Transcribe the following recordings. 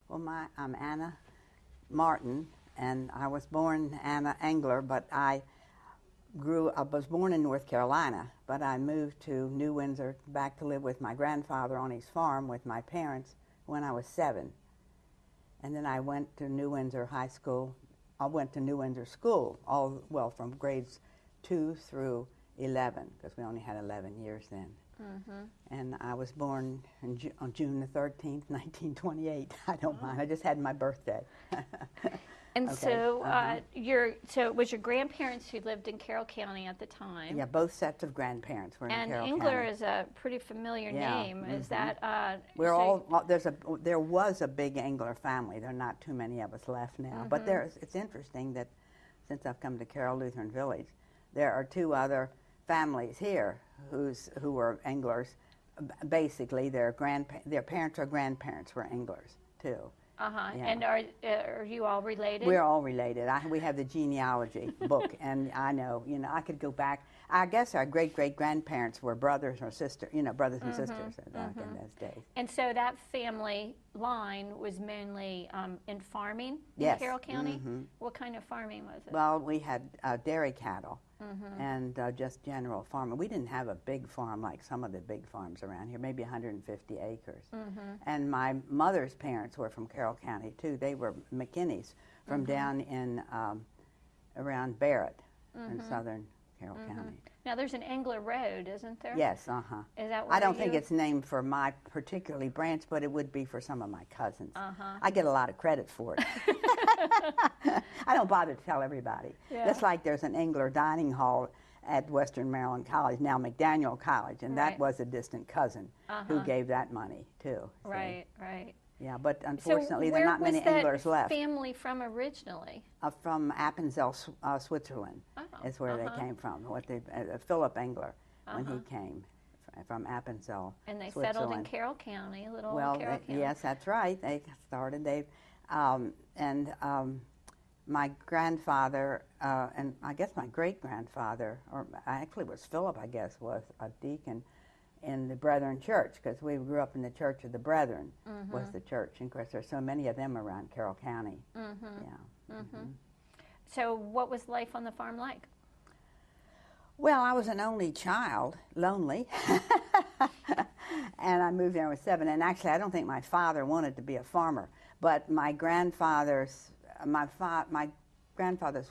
Well, I'm Anna Martin, and I was born Anna Engler, but I was born in North Carolina, but I moved to New Windsor back to live with my grandfather on his farm with my parents when I was 7. And then I went to New Windsor High School. I went to New Windsor School, from grades 2 through 11, because we only had 11 years then. Mm-hmm. And I was born on June the 13th, 1928. I don't mind. I just had my birthday. And okay. So it was your grandparents who lived in Carroll County at the time. Yeah, both sets of grandparents were in Carroll County. And Engler is a pretty familiar name. Mm-hmm. Is that? There was a big Engler family. There are not too many of us left now. Mm-hmm. But it's interesting that since I've come to Carroll Lutheran Village, there are 2 other families here who were Englers. Basically, their parents or grandparents were Englers too. Uh-huh. Yeah. And are you all related? We're all related. We have the genealogy book, and I know, I could go back. I guess our great-great-grandparents were brothers or sisters, brothers and sisters back in those days. And so that family line was mainly in farming in Yes. Carroll County? Mm-hmm. What kind of farming was it? Well, we had dairy cattle and just general farming. We didn't have a big farm like some of the big farms around here, maybe 150 acres. And my mother's parents were from Carroll County, too. They were McKinney's from down in around Barrett in southern Carroll County. Now, there's an Engler Road, isn't there? Yes, Is that where I don't think it's named for my particularly branch, but it would be for some of my cousins. I get a lot of credit for it. I don't bother to tell everybody. Yeah. Just like there's an Engler dining hall at Western Maryland College, now McDaniel College, and that was a distant cousin who gave that money, too. Right. Yeah, but unfortunately, there are not many Englers left. Where was that family from originally? From Appenzell, Switzerland, is where they came from. Philip Engler, when he came from Appenzell, and they Switzerland. Settled in Carroll County, Carroll County. Yes, that's right. They started. My grandfather, and I guess my great-grandfather, or actually it was Philip, I guess, was a deacon in the Brethren Church, because we grew up in the Church of the Brethren, was the church. And of course, there's so many of them around Carroll County. So what was life on the farm like? Well, I was an only child, lonely, and I moved there when I was 7. And actually, I don't think my father wanted to be a farmer, but my grandfather's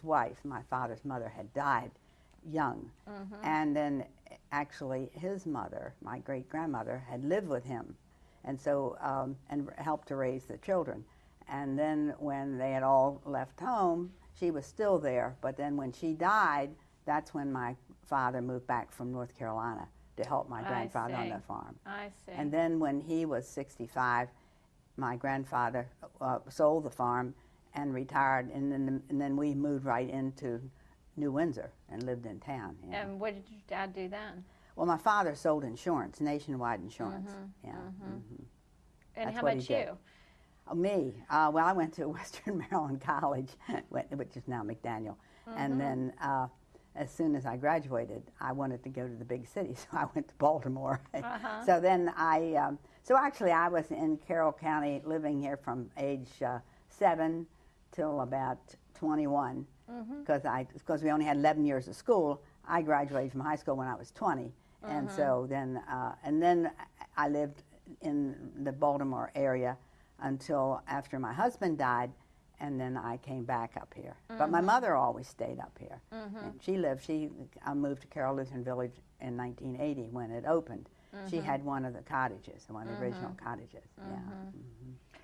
wife, my father's mother, had died young, and then actually his mother, my great-grandmother, had lived with him, and so and helped to raise the children. And then when they had all left home, she was still there, but then when she died, that's when my father moved back from North Carolina to help my grandfather on the farm. I see. And then when he was 65, my grandfather sold the farm and retired, and then we moved right into New Windsor and lived in town. Yeah. And what did your dad do then? Well, my father sold insurance, nationwide insurance. And That's how what about he did. you? Oh, me? Well, I went to Western Maryland College, which is now McDaniel. And then as soon as I graduated, I wanted to go to the big city, so I went to Baltimore. So then so actually I was in Carroll County living here from age 7 till about 21. Because we only had 11 years of school. I graduated from high school when I was 20, and so then I lived in the Baltimore area until after my husband died, and then I came back up here. But my mother always stayed up here. And she moved to Carroll Lutheran Village in 1980 when it opened. She had one of the cottages, one of the original cottages.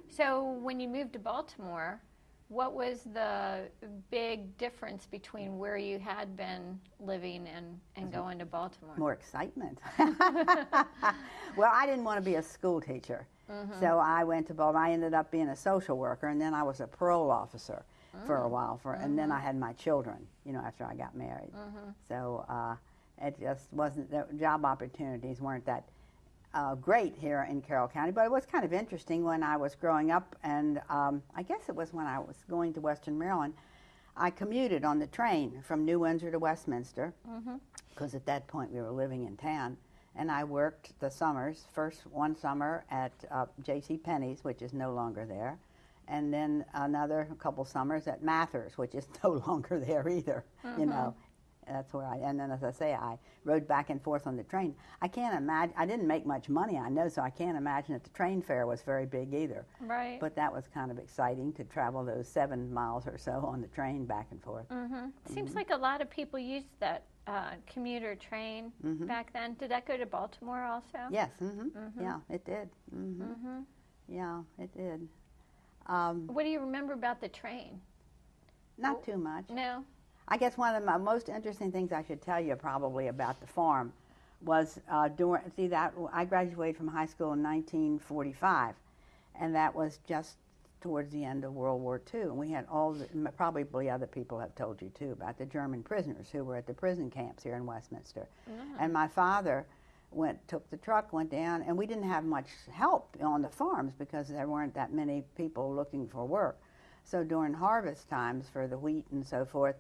So when you moved to Baltimore, what was the big difference between where you had been living and going to Baltimore? More excitement. Well, I didn't want to be a school teacher, so I went to Baltimore. I ended up being a social worker, and then I was a parole officer for a while, and then I had my children, after I got married. So it just wasn't, the job opportunities weren't that great here in Carroll County, but it was kind of interesting when I was growing up, and I guess it was when I was going to Western Maryland. I commuted on the train from New Windsor to Westminster, because at that point we were living in town, and I worked the summers, first one summer at J.C. Penney's, which is no longer there, and then another couple summers at Mathers, which is no longer there either. You know, that's where and then as I say, I rode back and forth on the train. I can't imagine. I didn't make much money, I know, so I can't imagine that the train fare was very big either. Right. But that was kind of exciting to travel those 7 miles or so on the train back and forth. Seems like a lot of people used that commuter train back then. Did that go to Baltimore also? Yes. Yeah, it did. Yeah, it did. What do you remember about the train? Not too much. No. I guess one of the most interesting things I should tell you probably about the farm was I graduated from high school in 1945, and that was just towards the end of World War II. And we had probably other people have told you too, about the German prisoners who were at the prison camps here in Westminster. And my father took the truck, went down, and we didn't have much help on the farms because there weren't that many people looking for work. So during harvest times for the wheat and so forth,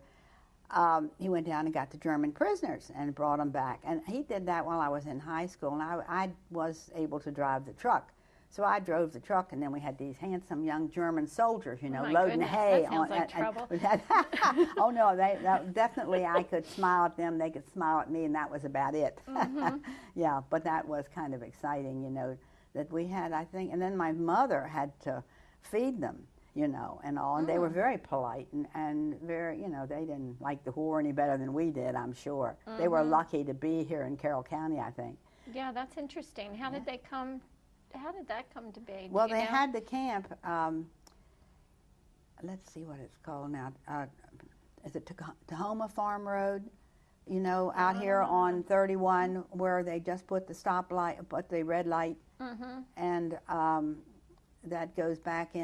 he went down and got the German prisoners and brought them back. And he did that while I was in high school, and I was able to drive the truck. So I drove the truck, and then we had these handsome young German soldiers, you know, loading hay. That sounds like trouble. Oh no, definitely I could smile at them, they could smile at me, and that was about it. Yeah, but that was kind of exciting, you know, that we had, I think, and then my mother had to feed them, you know, and all, and they were very polite and very, you know, they didn't like the war any better than we did, I'm sure. They were lucky to be here in Carroll County, I think. Yeah, that's interesting. How did that come to be? Well, they had the camp, let's see what it's called now. Is it Tahoma Farm Road? You know, out here on 31 where they just put the put the red light, and that goes back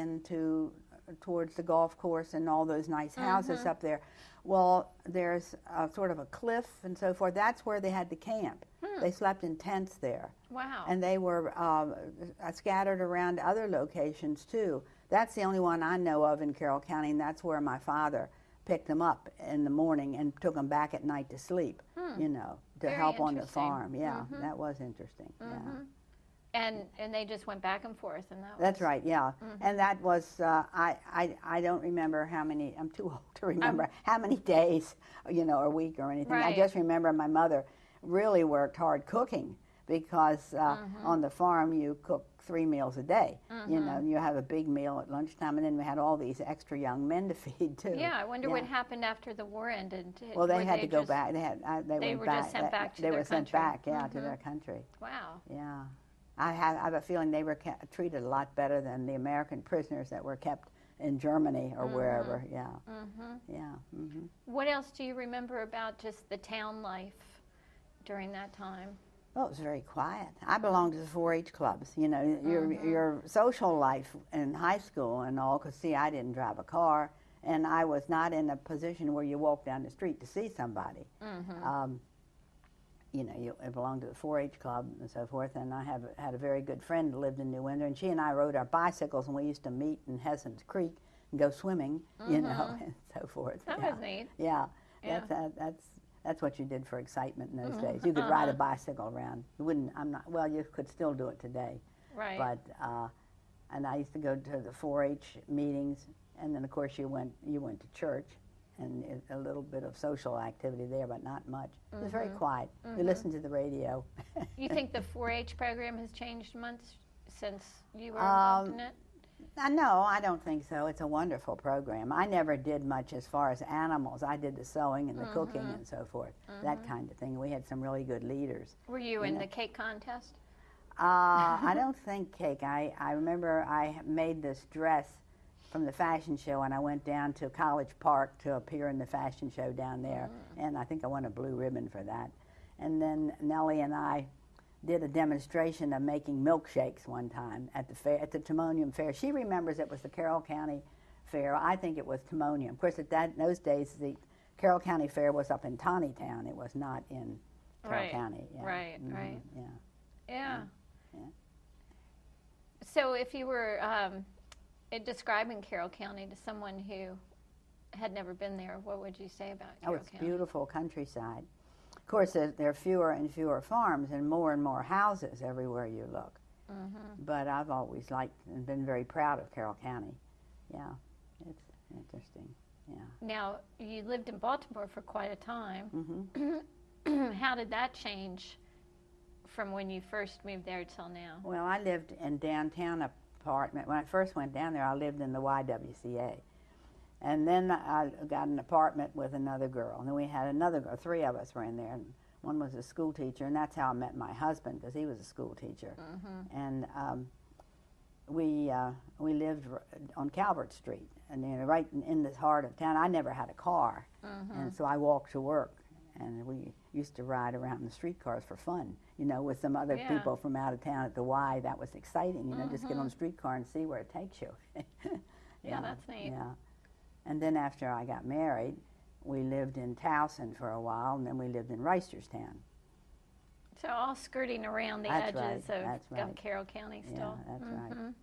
towards the golf course and all those nice houses up there. Well, there's sort of a cliff and so forth. That's where they had the camp. They slept in tents there. Wow. And they were scattered around other locations too. That's the only one I know of in Carroll County, and that's where my father picked them up in the morning and took them back at night to sleep, you know, to Very help on the interesting. farm. Yeah, that was interesting. Yeah. And they just went back and forth, and That's right, yeah. And that was, I don't remember how many, I'm too old to remember how many days, you know, or week or anything. Right. I just remember my mother really worked hard cooking because on the farm you cook 3 meals a day. You know, you have a big meal at lunchtime, and then we had all these extra young men to feed too. Yeah, I wonder what happened after the war ended. Well, they had to go back. They were went back. just sent back to they their were sent country. back, to their country. Wow. Yeah. I have a feeling they were treated a lot better than the American prisoners that were kept in Germany or wherever. Yeah. Yeah. What else do you remember about just the town life during that time? Well, it was very quiet. I belonged to the 4-H clubs. You know, your social life in high school and all, because, see, I didn't drive a car, and I was not in a position where you walk down the street to see somebody. You know, I belonged to the 4-H club and so forth, and I had a very good friend who lived in New Windsor, and she and I rode our bicycles, and we used to meet in Hesson's Creek and go swimming, you know, and so forth. That was neat. Yeah, that's what you did for excitement in those days. You could ride a bicycle around. You wouldn't. Well, you could still do it today. Right. But and I used to go to the 4-H meetings, and then of course you went to church, and a little bit of social activity there, but not much. It was very quiet. We listened to the radio. You think the 4-H program has changed much since you were involved in it? No, I don't think so. It's a wonderful program. I never did much as far as animals. I did the sewing and the cooking and so forth, that kind of thing. We had some really good leaders. Were you in the cake contest? I don't think cake. I remember I made this dress from the fashion show, and I went down to College Park to appear in the fashion show down there, and I think I won a blue ribbon for that. And then Nellie and I did a demonstration of making milkshakes one time at the fair, at the Timonium Fair. She remembers it was the Carroll County Fair. I think it was Timonium. Of course, in those days, the Carroll County Fair was up in Taneytown. It was not in Carroll County. Yeah. Right, right. Yeah. So if you were describing Carroll County to someone who had never been there, what would you say about Carroll County? Oh, it's beautiful countryside. Of course, there are fewer and fewer farms and more houses everywhere you look. But I've always liked and been very proud of Carroll County. yeah, it's interesting. Yeah. Now, you lived in Baltimore for quite a time. Mm-hmm. How did that change from when you first moved there till now? Well, I lived in downtown apartment. When I first went down there, I lived in the YWCA. And then I got an apartment with another girl. And then we had another girl. 3 of us were in there. And one was a school teacher, and that's how I met my husband, because he was a school teacher. Mm-hmm. And we lived on Calvert Street, and right in the heart of town. I never had a car, and so I walked to work. And we used to ride around in the streetcars for fun, with some other people from out of town at the Y. That was exciting, just get on the streetcar and see where it takes you. Yeah, that's neat. Yeah. And then after I got married, we lived in Towson for a while, and then we lived in Reisterstown. So all skirting around the That's edges right. of Carroll County still. Yeah, that's right.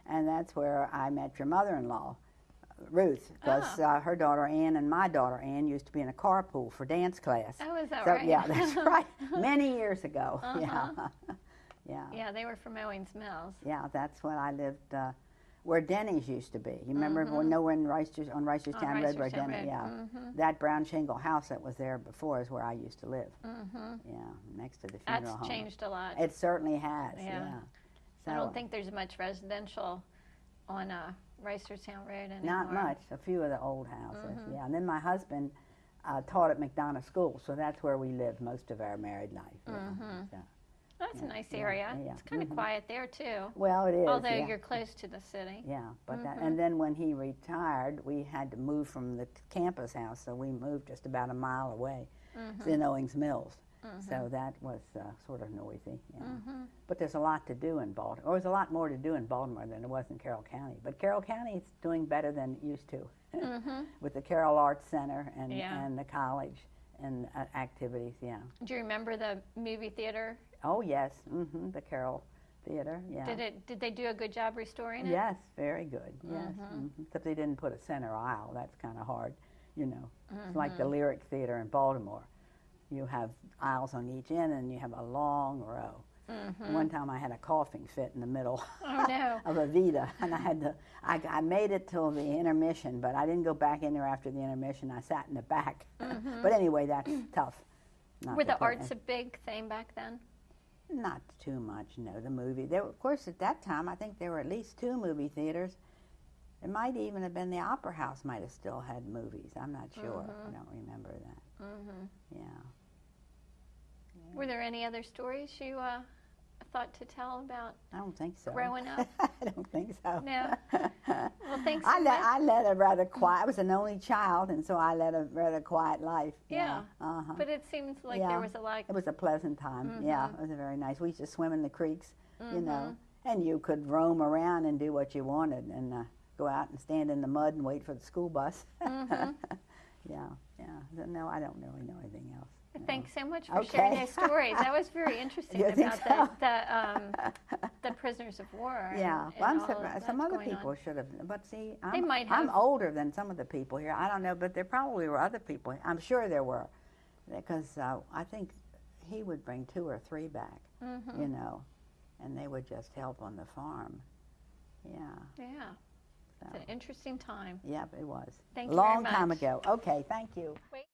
And that's where I met your mother-in-law, Ruth, because her daughter Ann and my daughter Ann used to be in a carpool for dance class. Oh, is that So, right? yeah, that's right. Many years ago. Yeah. Yeah. Yeah, they were from Owings Mills. Yeah, that's when I lived where Denny's used to be. You remember when on Reisterstown Road where Denny, yeah. That brown shingle house that was there before is where I used to live. Yeah, next to the funeral home. That's changed a lot. It certainly has, yeah. So, I don't think there's much residential on Reisterstown Road anymore. Not much, a few of the old houses, yeah. And then my husband taught at McDonough School, so that's where we lived most of our married life. So, that's a nice area. Yeah. It's kind of quiet there, too. Well, it is. Although you're close to the city. Yeah, but and then when he retired, we had to move from the campus house, so we moved just about a mile away. It's in Owings Mills. So that was sort of noisy. Yeah. But there's a lot to do in Baltimore. There's a lot more to do in Baltimore than there was in Carroll County. But Carroll County is doing better than it used to with the Carroll Arts Center and the college and activities, yeah. Do you remember the movie theater? Oh, yes, the Carroll Theater, yeah. Did they do a good job restoring it? Yes, very good, yes. Except they didn't put a center aisle. That's kind of hard, It's like the Lyric Theater in Baltimore. You have aisles on each end, and you have a long row. One time I had a coughing fit in the middle of a Vita, and I made it till the intermission, but I didn't go back in there after the intermission. I sat in the back. But anyway, that's tough. Were the arts a big thing back then? Not too much, no. The movie. Of course, at that time, I think there were at least 2 movie theaters. It might even have been the Opera House might have still had movies. I'm not sure. I don't remember that. Yeah. Were there any other stories you thought to tell about? I don't think so. Growing up? I don't think so. No. Well, thanks so much. I led a rather quiet. I was an only child, and so I led a rather quiet life. Yeah. But it seems like there was a lot. It was a pleasant time. Yeah, it was a very nice. We used to swim in the creeks, and you could roam around and do what you wanted, and go out and stand in the mud and wait for the school bus. Yeah. No, I don't really know anything else. Thanks so much for sharing those stories. That was very interesting about the prisoners of war. Yeah, well, I'm surprised. Some other people should have. But see, I'm older than some of the people here. I don't know, but there probably were other people. I'm sure there were, because I think he would bring 2 or 3 back, and they would just help on the farm. Yeah. Yeah. So. It's an interesting time. Yep, it was. Thank you very much. Long time ago. Okay, thank you. Wait.